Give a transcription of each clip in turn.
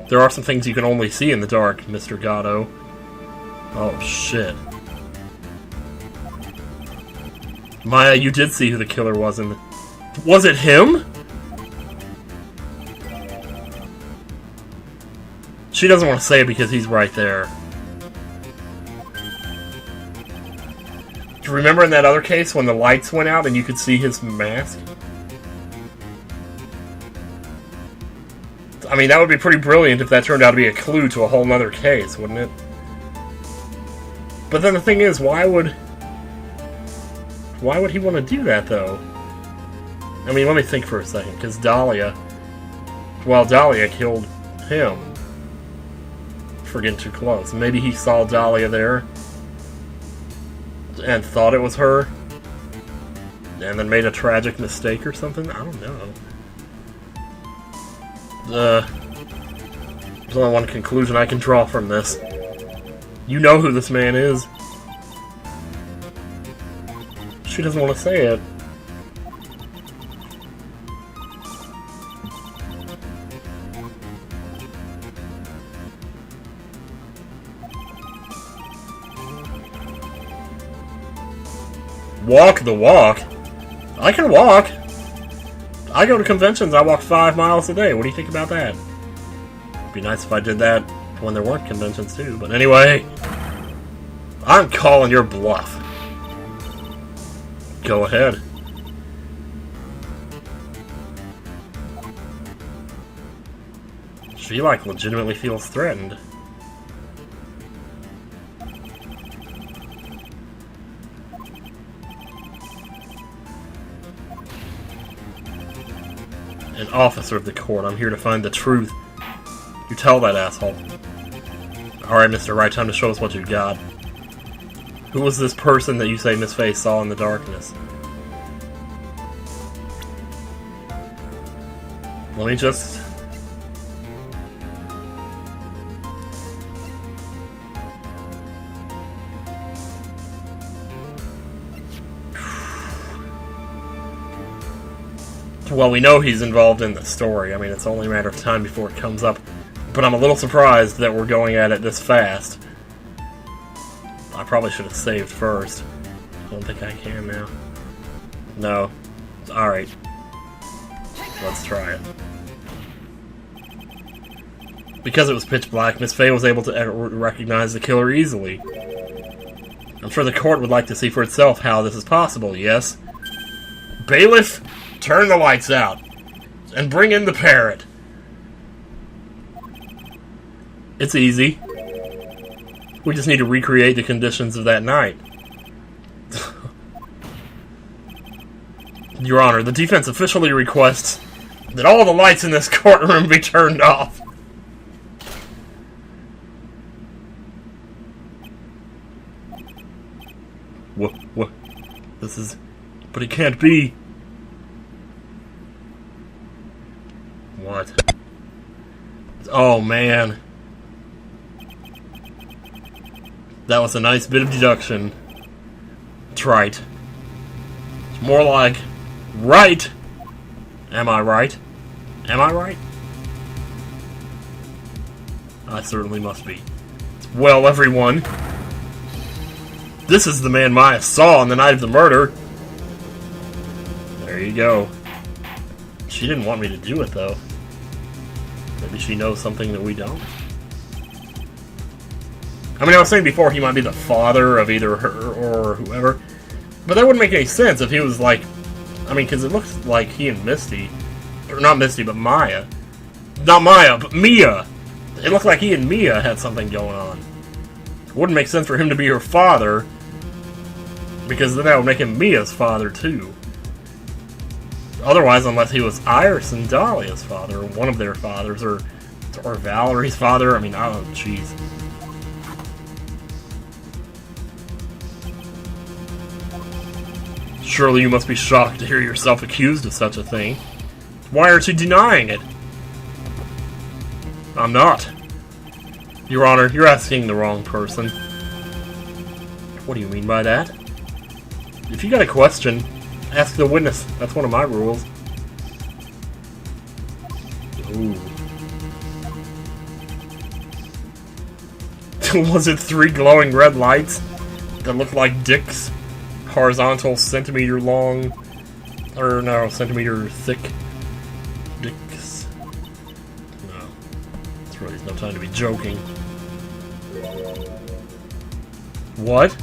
There are some things you can only see in the dark, Mr. Gatto. Oh, shit. Maya, you did see who the killer was in the... Was it him? She doesn't want to say it because he's right there. Do you remember in that other case when the lights went out and you could see his mask? I mean, that would be pretty brilliant if that turned out to be a clue to a whole nother case, wouldn't it? But then the thing is, why would he want to do that, though? I mean, let me think for a second, because Dahlia... Well, Dahlia killed him for getting too close. Maybe he saw Dahlia there and thought it was her, and then made a tragic mistake or something? I don't know. There's only one conclusion I can draw from this. You know who this man is. She doesn't want to say it. Walk the walk? I can walk. I go to conventions, I walk 5 miles a day. What do you think about that? It'd be nice if I did that when there weren't conventions too, but anyway. I'm calling your bluff. Go ahead. She, like, legitimately feels threatened. An officer of the court. I'm here to find the truth. You tell that asshole. Alright, Mr. Wright, time to show us what you got. Who was this person that you say Miss Faye saw in the darkness? Let me just... Well, we know he's involved in the story. I mean, it's only a matter of time before it comes up. But I'm a little surprised that we're going at it this fast. I probably should have saved first. I don't think I can now. No. Alright. Let's try it. Because it was pitch black, Miss Faye was able to recognize the killer easily. I'm sure the court would like to see for itself how this is possible, yes? Bailiff, turn the lights out. And bring in the parrot. It's easy. We just need to recreate the conditions of that night. Your Honor, the defense officially requests that all the lights in this courtroom be turned off. What? This is... But it can't be. What? Oh, man. That was a nice bit of deduction. It's right. It's more like... Right! Am I right? Am I right? I certainly must be. Well, everyone... This is the man Maya saw on the night of the murder. There you go. She didn't want me to do it, though. Maybe she knows something that we don't. I mean, I was saying before he might be the father of either her or whoever. But that wouldn't make any sense if he was like... I mean, because it looks like he and Misty... Or not Misty, but Maya. Not Maya, but Mia! It looked like he and Mia had something going on. It wouldn't make sense for him to be her father, because then that would make him Mia's father, too. Otherwise, unless he was Iris and Dahlia's father, or one of their fathers, or Valerie's father. I mean, I don't know, jeez. Surely you must be shocked to hear yourself accused of such a thing. Why aren't you denying it? I'm not. Your Honor, you're asking the wrong person. What do you mean by that? If you got a question, ask the witness. That's one of my rules. Ooh. Was it 3 glowing red lights that looked like dicks? Horizontal, centimeter long, or no, centimeter thick dicks. No. It's really no time to be joking. What?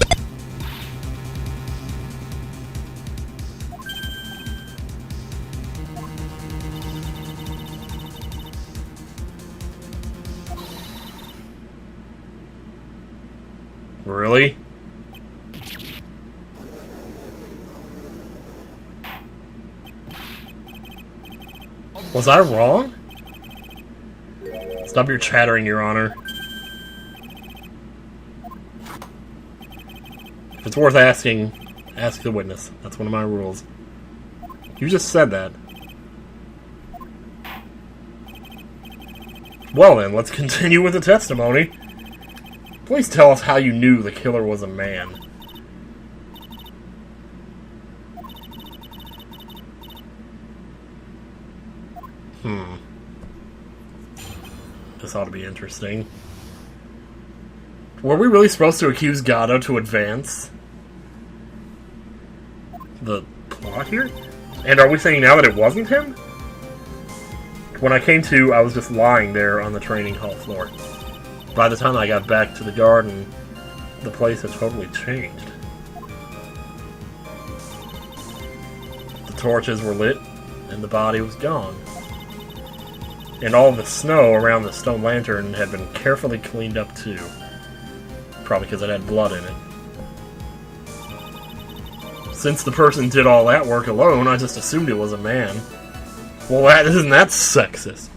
Really? Was I wrong? Stop your chattering, Your Honor. If it's worth asking, ask the witness. That's one of my rules. You just said that. Well then, let's continue with the testimony. Please tell us how you knew the killer was a man. This ought to be interesting. Were we really supposed to accuse Gatto to advance the plot here? And are we saying now that it wasn't him? When I came to, I was just lying there on the training hall floor. By the time I got back to the garden, the place had totally changed. The torches were lit, and the body was gone. And all the snow around the stone lantern had been carefully cleaned up too. Probably because it had blood in it. Since the person did all that work alone, I just assumed it was a man. Well, isn't that sexist?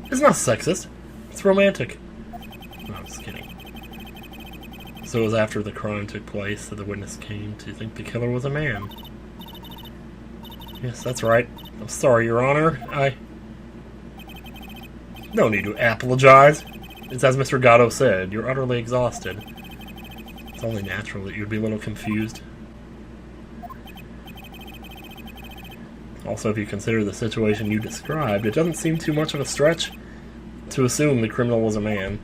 It's not sexist. It's romantic. No, I'm just kidding. So it was after the crime took place that the witness came to think the killer was a man. Yes, that's right. I'm sorry, Your Honor. No need to apologize. It's as Mr. Gatto said, you're utterly exhausted. It's only natural that you'd be a little confused. Also, if you consider the situation you described, it doesn't seem too much of a stretch to assume the criminal was a man.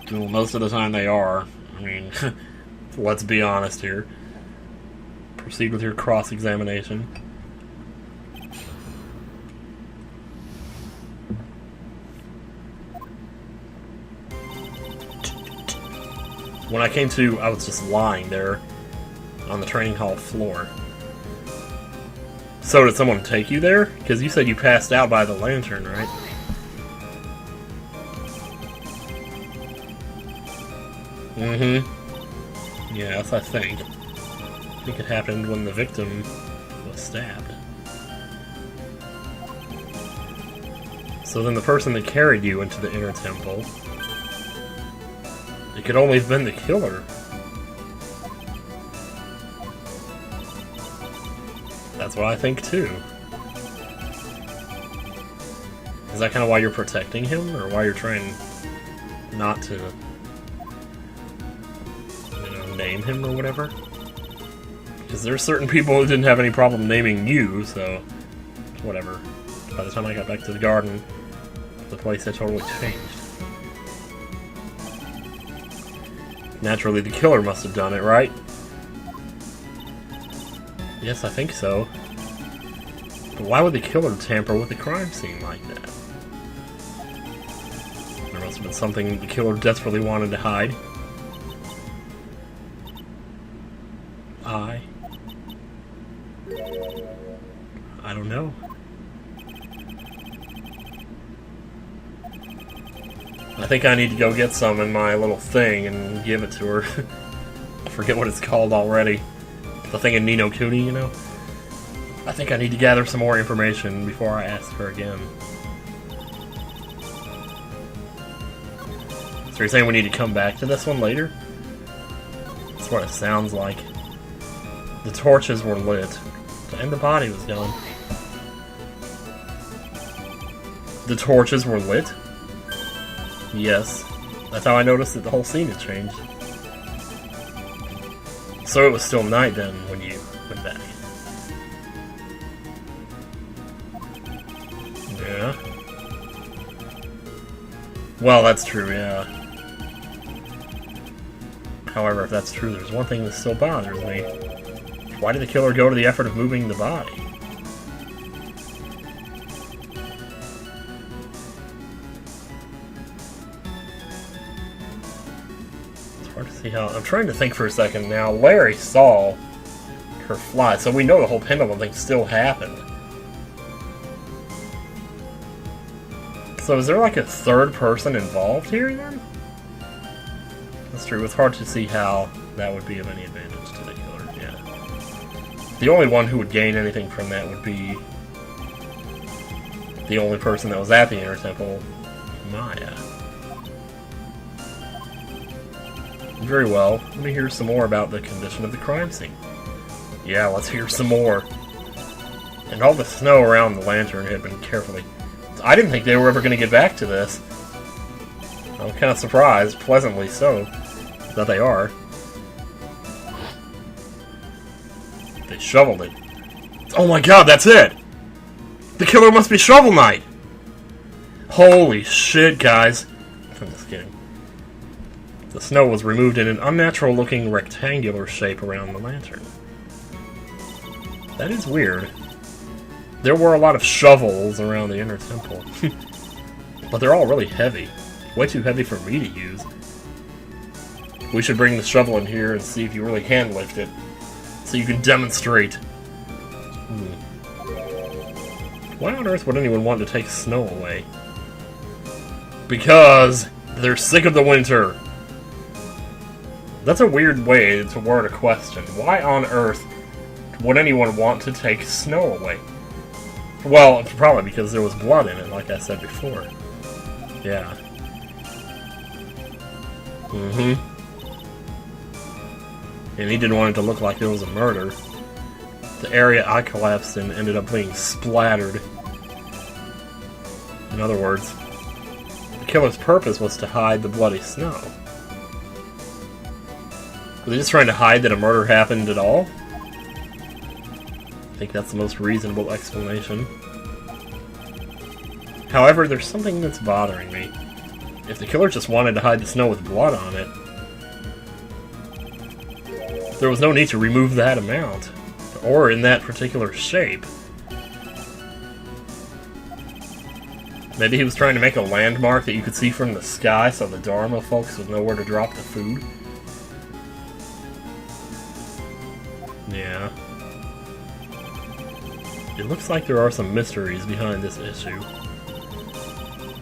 Well, most of the time they are. I mean, let's be honest here. Proceed with your cross-examination. When I came to, I was just lying there on the training hall floor. So did someone take you there? Because you said you passed out by the lantern, right? Mm-hmm. Yes, I think. I think it happened when the victim was stabbed. So then the person that carried you into the inner temple, it could only have been the killer. That's what I think too. Is that kind of why you're protecting him, or why you're trying not to, name him or whatever? Because there's certain people who didn't have any problem naming you, so whatever. By the time I got back to the garden, the place had totally changed. Naturally, the killer must have done it, right? Yes, I think so. But why would the killer tamper with the crime scene like that? There must have been something the killer desperately wanted to hide. I don't know. I think I need to go get some in my little thing and give it to her. I forget what it's called already. The thing in Ni no Kuni, you know? I think I need to gather some more information before I ask her again. So you're saying we need to come back to this one later? That's what it sounds like. The torches were lit, and the body was gone. The torches were lit? Yes. That's how I noticed that the whole scene had changed. So it was still night then when you went back. Yeah. Well, that's true, yeah. However, if that's true, there's one thing that still bothers me. Why did the killer go to the effort of moving the body? It's hard to see how... I'm trying to think for a second now. Larry saw her fly, so we know the whole pendulum thing still happened. So is there like a third person involved here then? That's true. It's hard to see how that would be of any advantage to the killer, yeah. The only one who would gain anything from that would be the only person that was at the Inner Temple, Maya. Very well. Let me hear some more about the condition of the crime scene. Yeah, let's hear some more. And all the snow around the lantern had been carefully... I didn't think they were ever going to get back to this. I'm kind of surprised, pleasantly so, that they are. They shoveled it. Oh my god, that's it! The killer must be Shovel Knight! Holy shit, guys. I'm just kidding. The snow was removed in an unnatural-looking rectangular shape around the lantern. That is weird. There were a lot of shovels around the Inner Temple. But they're all really heavy. Way too heavy for me to use. We should bring the shovel in here and see if you really can lift it. So you can demonstrate. Why on earth would anyone want to take snow away? Because they're sick of the winter. That's a weird way to word a question. Why on earth would anyone want to take snow away? Well, probably because there was blood in it, like I said before. Yeah. And he didn't want it to look like there was a murder. The area I collapsed in ended up being splattered. In other words, the killer's purpose was to hide the bloody snow. Were they just trying to hide that a murder happened at all? I think that's the most reasonable explanation. However, there's something that's bothering me. If the killer just wanted to hide the snow with blood on it, there was no need to remove that amount, or in that particular shape. Maybe he was trying to make a landmark that you could see from the sky so the Dharma folks would know where to drop the food. Yeah. It looks like there are some mysteries behind this issue.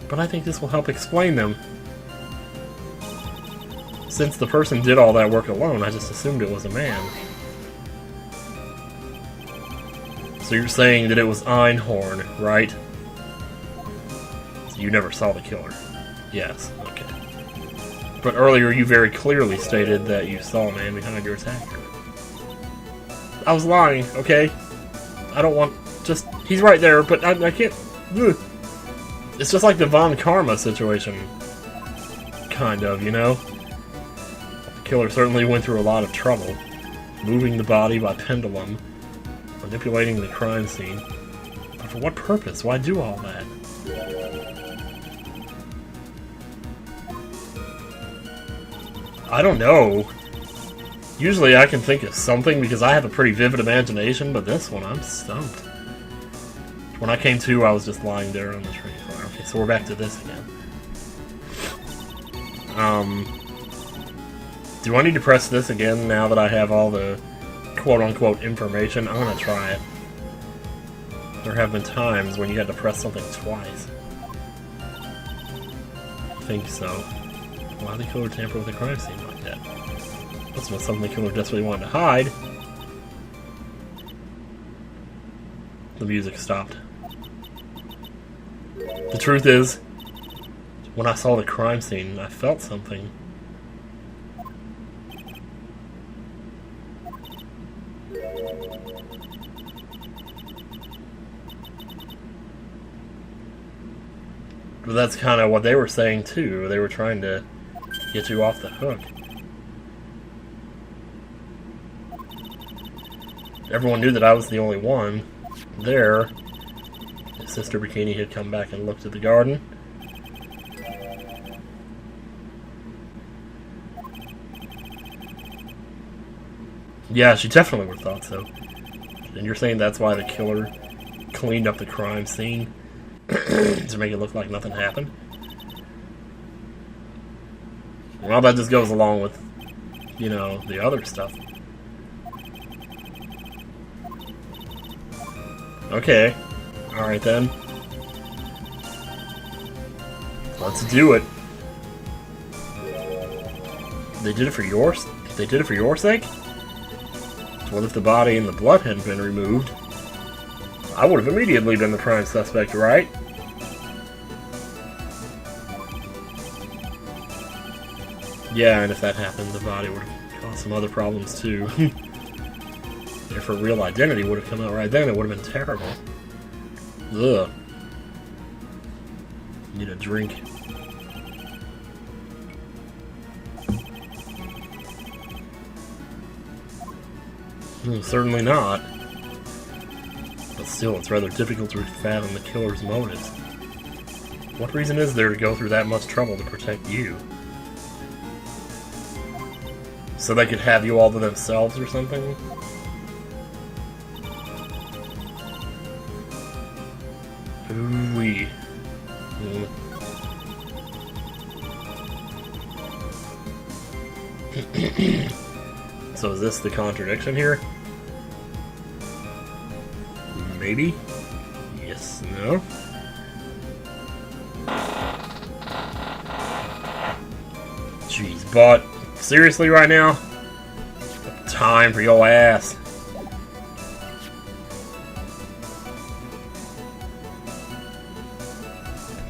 But I think this will help explain them. Since the person did all that work alone, I just assumed it was a man. So you're saying that it was Einhorn, right? So you never saw the killer? Yes, okay. But earlier you very clearly stated that you saw a man behind your attacker. I was lying, okay? I don't want... just... he's right there, but I can't... Ugh. It's just like the Von Karma situation. Kind of, you know? The killer certainly went through a lot of trouble. Moving the body by pendulum. Manipulating the crime scene. But for what purpose? Why do all that? I don't know. Usually I can think of something because I have a pretty vivid imagination, but this one, I'm stumped. When I came to, I was just lying there on the train floor. Okay, so we're back to this again. Do I need to press this again now that I have all the quote-unquote information? I'm gonna try it. There have been times when you had to press something twice. I think so. Why did the killer tamper with the crime scene like that? Must have been something the killer desperately wanted to hide. The music stopped. The truth is, when I saw the crime scene, I felt something. But that's kind of what they were saying too. They were trying to get you off the hook. Everyone knew that I was the only one there. Sister Bikini had come back and looked at the garden. Yeah, she definitely would have thought so. And you're saying that's why the killer cleaned up the crime scene to make it look like nothing happened? Well, that just goes along with, you know, the other stuff. Okay. Alright then. Let's do it. They did it for yours? They did it for your sake? What if the body and the blood hadn't been removed? I would have immediately been the prime suspect, right? Yeah, and if that happened, the body would have caused some other problems too. If her real identity would have come out right then, it would have been terrible. Ugh. Need a drink. Certainly not. But still, it's rather difficult to fathom the killer's motives. What reason is there to go through that much trouble to protect you? So they could have you all to themselves or something? Ooh-wee. So is this the contradiction here? Maybe? Yes, no? Jeez, but seriously right now? Time for your ass.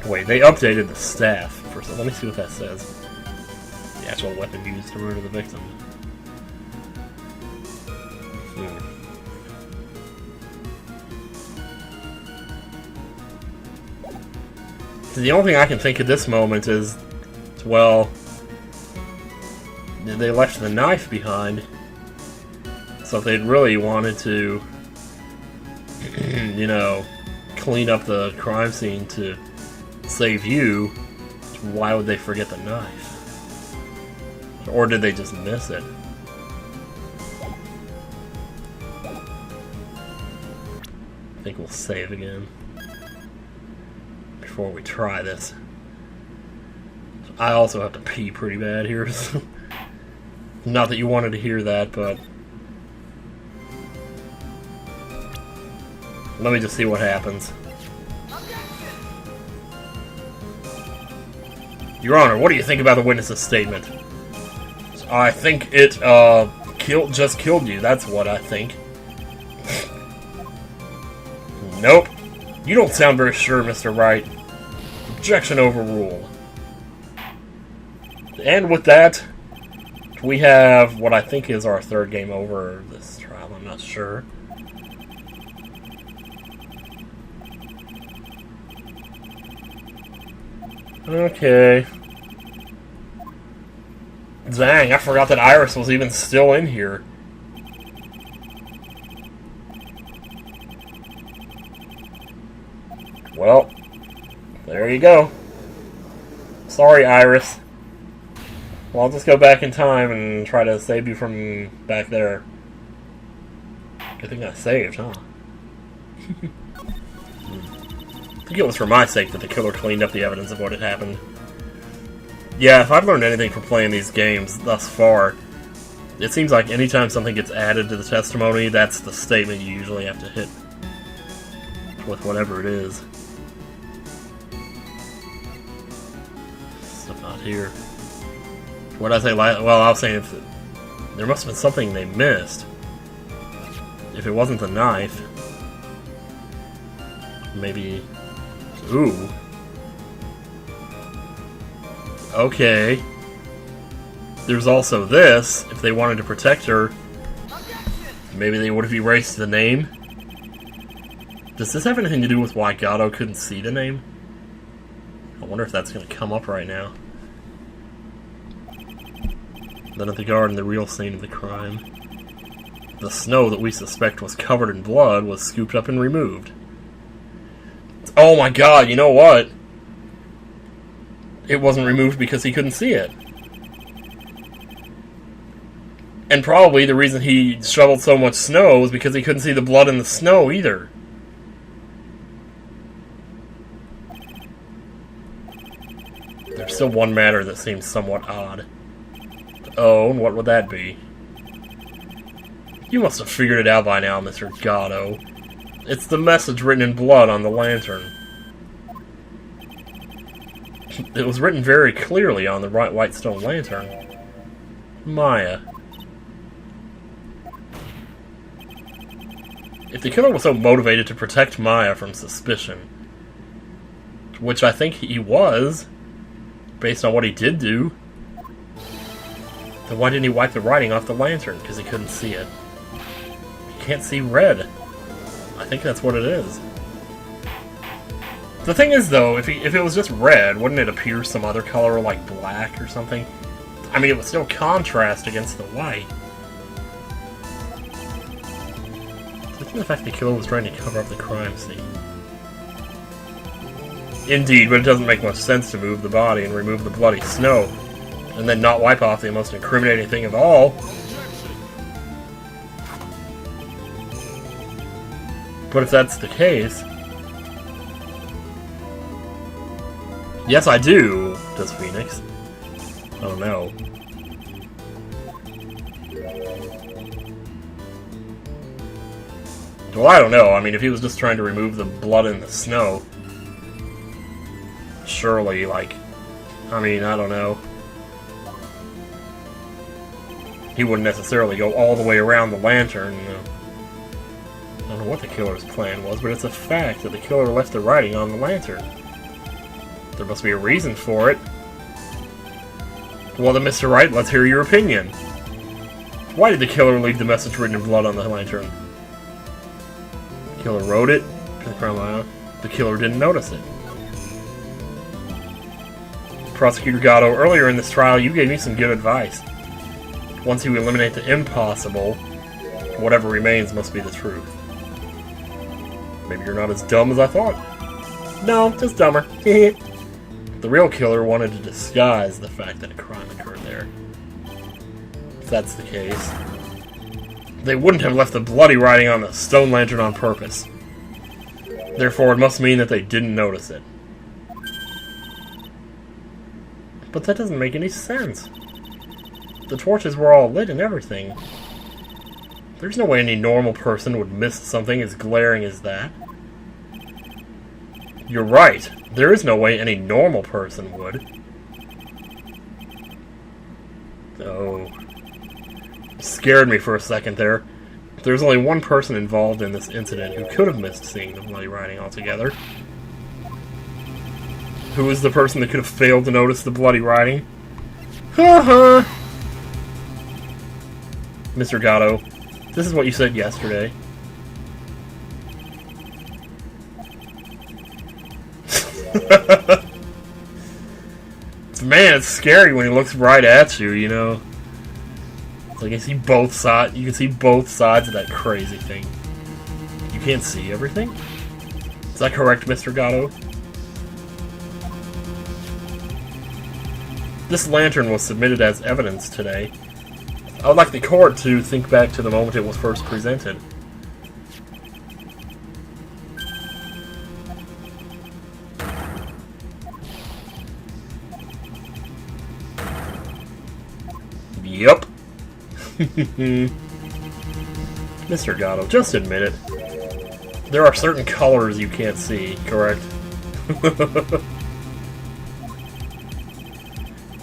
Wait, they updated the staff. First, let me see what that says. The actual weapon used to murder the victim. The only thing I can think at this moment is, well, they left the knife behind. So if they'd really wanted to, you know, clean up the crime scene to save you, why would they forget the knife? Or did they just miss it? I think we'll save again before we try this. I also have to pee pretty bad here. Not that you wanted to hear that, but let me just see what happens. Your Honor, what do you think about the witness's statement? I think it just killed you. That's what I think. Nope. You don't sound very sure, Mr. Wright. Objection overruled. And with that, we have what I think is our third game over this trial. I'm not sure. Okay. Dang, I forgot that Iris was even still in here. Well, there you go. Sorry, Iris. Well, I'll just go back in time and try to save you from back there. Good thing I saved, huh? I think it was for my sake that the killer cleaned up the evidence of what had happened. Yeah, if I've learned anything from playing these games thus far, it seems like anytime something gets added to the testimony, that's the statement you usually have to hit with whatever it is. Stuff not here. What did I say? Well, I was saying if there must have been something they missed. If it wasn't the knife, maybe. Ooh. Okay. There's also this. If they wanted to protect her, maybe they would have erased the name. Does this have anything to do with why Gatto couldn't see the name? I wonder if that's going to come up right now. Then at the garden, the real scene of the crime. The snow that we suspect was covered in blood was scooped up and removed. Oh my god, you know what? It wasn't removed because he couldn't see it. And probably the reason he shoveled so much snow was because he couldn't see the blood in the snow either. There's still one matter that seems somewhat odd. Oh, and what would that be? You must have figured it out by now, Mr. Gatto. It's the message written in blood on the lantern. It was written very clearly on the white stone lantern. Maya. If the killer was so motivated to protect Maya from suspicion, which I think he was, based on what he did do, then why didn't he wipe the writing off the lantern? Because he couldn't see it. He can't see red. I think that's what it is. The thing is, though, if it was just red, wouldn't it appear some other color, like black or something? I mean, it would still contrast against the white. The fact the killer was trying to cover up the crime scene. Indeed, but it doesn't make much sense to move the body and remove the bloody snow, and then not wipe off the most incriminating thing of all. But if that's the case... Yes, I do, does Phoenix. I don't know. Well, I don't know. I mean, if he was just trying to remove the blood in the snow, surely, like, I mean, I don't know. He wouldn't necessarily go all the way around the lantern, you know. I don't know what the killer's plan was, but it's a fact that the killer left the writing on the lantern. There must be a reason for it. Well then, Mr. Wright, let's hear your opinion. Why did the killer leave the message written in blood on the lantern? The killer wrote it. The killer didn't notice it. Prosecutor Gatto, earlier in this trial, you gave me some good advice. Once you eliminate the impossible, whatever remains must be the truth. Maybe you're not as dumb as I thought. No, just dumber. The real killer wanted to disguise the fact that a crime occurred there. If that's the case, they wouldn't have left the bloody writing on the stone lantern on purpose. Therefore, it must mean that they didn't notice it. But that doesn't make any sense. The torches were all lit and everything. There's no way any normal person would miss something as glaring as that. You're right. There is no way any normal person would. Oh. Scared me for a second there. There's only one person involved in this incident who could have missed seeing the bloody writing altogether. Who is the person that could have failed to notice the bloody writing? Ha ha! Mr. Gatto, this is what you said yesterday. Man, it's scary when he looks right at you, you know. It's like you see both sides. You can see both sides of that crazy thing. You can't see everything? Is that correct, Mr. Gatto? This lantern was submitted as evidence today. I would like the court to think back to the moment it was first presented. Yup. Mr. Gatto, just admit it. There are certain colors you can't see, correct?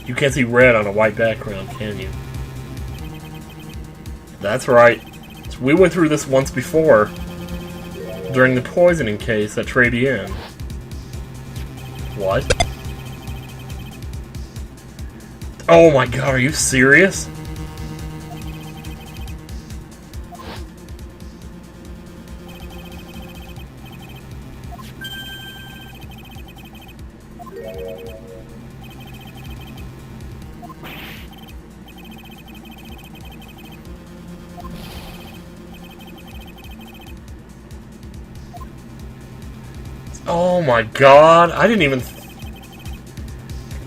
You can't see red on a white background, can you? That's right. We went through this once before, during the poisoning case at Tradien. What? Oh my god, are you serious? Oh my god, I didn't even...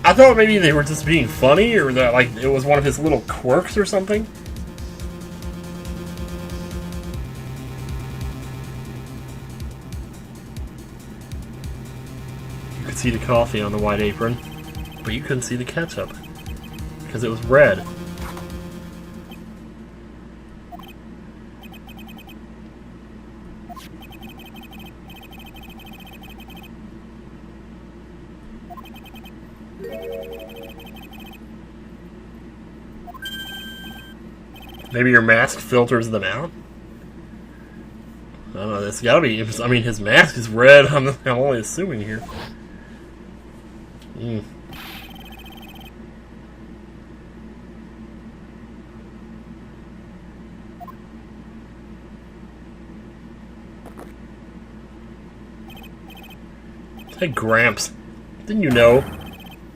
I thought maybe they were just being funny, or that like it was one of his little quirks or something. could see the coffee on the white apron, but you couldn't see the ketchup, because it was red. Maybe your mask filters them out? I don't know, it's gotta be... I mean, his mask is red, I'm only assuming here. Hey, Gramps. Didn't you know?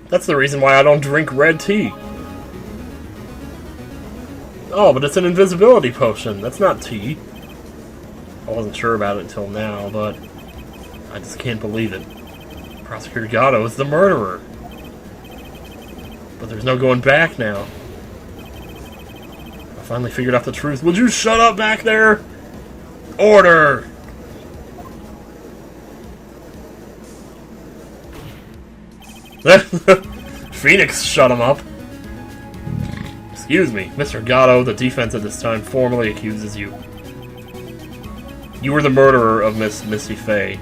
That's the reason why I don't drink red tea. Oh, but it's an invisibility potion. That's not tea. I wasn't sure about it until now, but I just can't believe it. Prosecutor Gatto is the murderer. But there's no going back now. I finally figured out the truth. Would you shut up back there? Order! Phoenix shut him up. Excuse me, Mr. Gatto, the defense at this time formally accuses you. You were the murderer of Miss Misty Fey.